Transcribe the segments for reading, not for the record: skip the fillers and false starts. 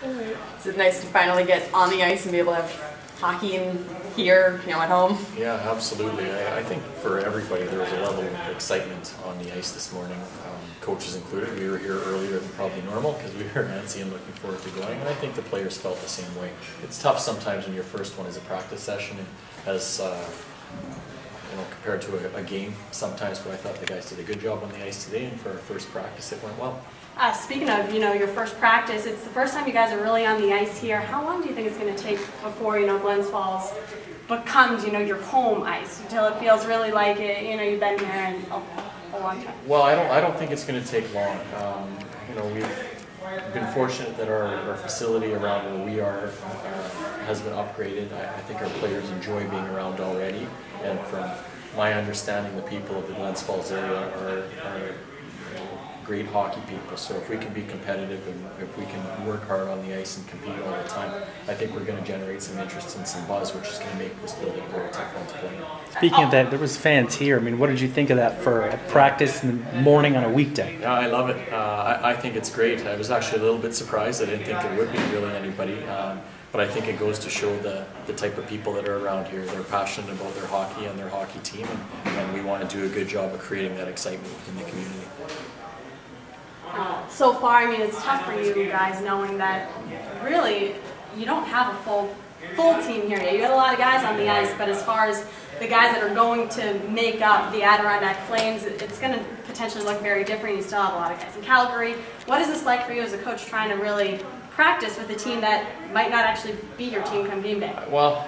Is it nice to finally get on the ice and be able to have hockey in here, at home? Yeah, absolutely. I think for everybody there was a level of excitement on the ice this morning, coaches included. We were here earlier than probably normal because we were antsy and looking forward to going, and I think the players felt the same way. It's tough sometimes when your first one is a practice session and as compared to a game sometimes, but I thought the guys did a good job on the ice today, and for our first practice it went well. Speaking of, your first practice, it's the first time you guys are really on the ice here. How long do you think it's going to take before, Glens Falls becomes, your home ice, until it feels really like it, you've been here in a long time? Well, I don't think it's going to take long. We've been fortunate that our facility around where we are has been upgraded. I think our players enjoy being around already, and from my understanding, the people of the Glens Falls area are great hockey people. So if we can be competitive and if we can work hard on the ice and compete all the time, I think we're going to generate some interest and some buzz, which is going to make this building a very tough one to play in. Speaking of that, there was fans here. What did you think of that for a practice in the morning on a weekday? Yeah, I love it. I think it's great. I was actually a little bit surprised. I didn't think there would be really anybody. But I think it goes to show the type of people that are around here. They're passionate about their hockey and their hockey team, and we want to do a good job of creating that excitement within the community. So far, it's tough for you guys knowing that really you don't have a full team here yet. You got a lot of guys on the ice, but as far as the guys that are going to make up the Adirondack Flames, it's going to potentially look very different. You still have a lot of guys in Calgary. What is this like for you as a coach trying to really practice with a team that might not actually be your team come game day? Well,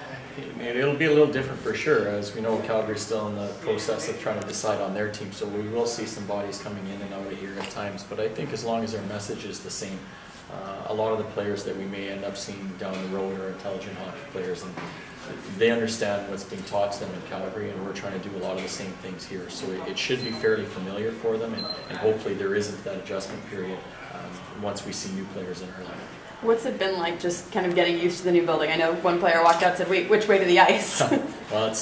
it'll be a little different for sure. As we know, Calgary's still in the process of trying to decide on their team, so we will see some bodies coming in and out of here at times. But I think as long as our message is the same, a lot of the players that we may end up seeing down the road are intelligent hockey players, and they understand what's being taught to them in Calgary, and we're trying to do a lot of the same things here. So it should be fairly familiar for them, and hopefully there isn't that adjustment period once we see new players in our lineup. What's it been like just kind of getting used to the new building? I know one player walked out and said, "Wait, which way to the ice?" Well,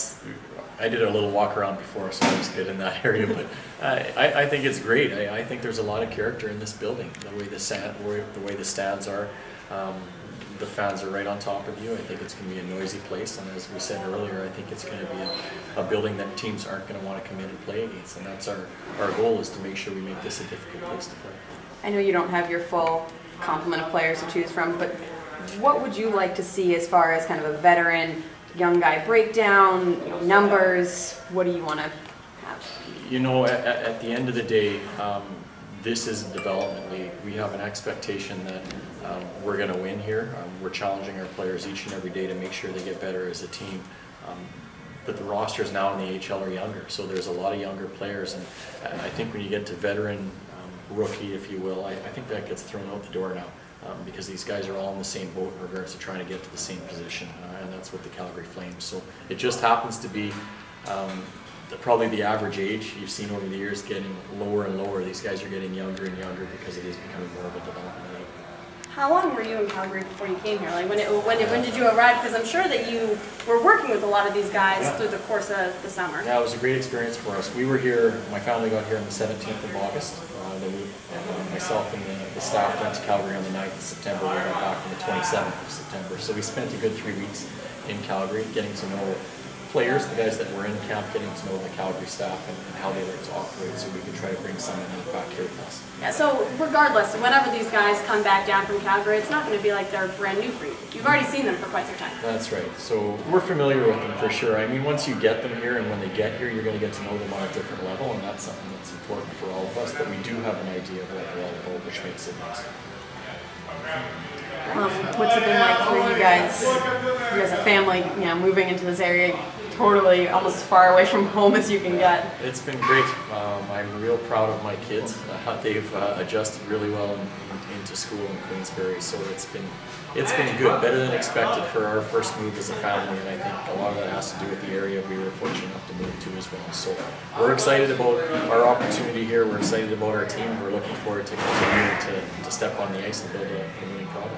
I did a little walk around before, so I was good in that area, but I think it's great. I think there's a lot of character in this building. The way the stands are, the fans are right on top of you. I think it's going to be a noisy place, and as we said earlier, I think it's going to be a building that teams aren't going to want to come in and play against, and that's our goal, is to make sure we make this a difficult place to play. I know you don't have your full complement of players to choose from, but what would you like to see as far as kind of a veteran, young guy breakdown, numbers? What do you want to have? At the end of the day, this is a development league. We have an expectation that we're going to win here. We're challenging our players each and every day to make sure they get better as a team. But the rosters now in the AHL are younger, so there's a lot of younger players, and I think when you get to veteran, rookie, if you will, I think that gets thrown out the door now, because these guys are all in the same boat in regards to trying to get to the same position, and that's with the Calgary Flames. So it just happens to be probably the average age you've seen over the years getting lower and lower. These guys are getting younger and younger because it is becoming more of a development league. How long were you in Calgary before you came here? Like when did you arrive? Because I'm sure that you were working with a lot of these guys through the course of the summer. Yeah, it was a great experience for us. We were here, my family got here on the 17th of August. Myself and the staff went to Calgary on the 9th of September. We got back on the 27th of September. So we spent a good 3 weeks in Calgary getting to know players, the guys that were in camp, getting to know the Calgary staff and how they like to operate, so we can try to bring some of that back here with us. Yeah, so regardless, whenever these guys come back down from Calgary, it's not going to be like they're brand new for you. You've already seen them for quite some time. That's right. So we're familiar with them for sure. I mean, once you get them here and when they get here, you're going to get to know them on a different level, and that's something that's important for all of us, that we do have an idea of what they're all about, which makes it nice. What's it been like for you guys as a family, moving into this area, totally almost as far away from home as you can get? It's been great. I'm real proud of my kids. They've adjusted really well into school in Queensbury, so it's been good, better than expected for our first move as a family, and I think a lot of that has to do with the area we were fortunate enough to move to as well. So we're excited about our opportunity here. We're excited about our team. We're looking forward to continuing to step on the ice and build a winning product.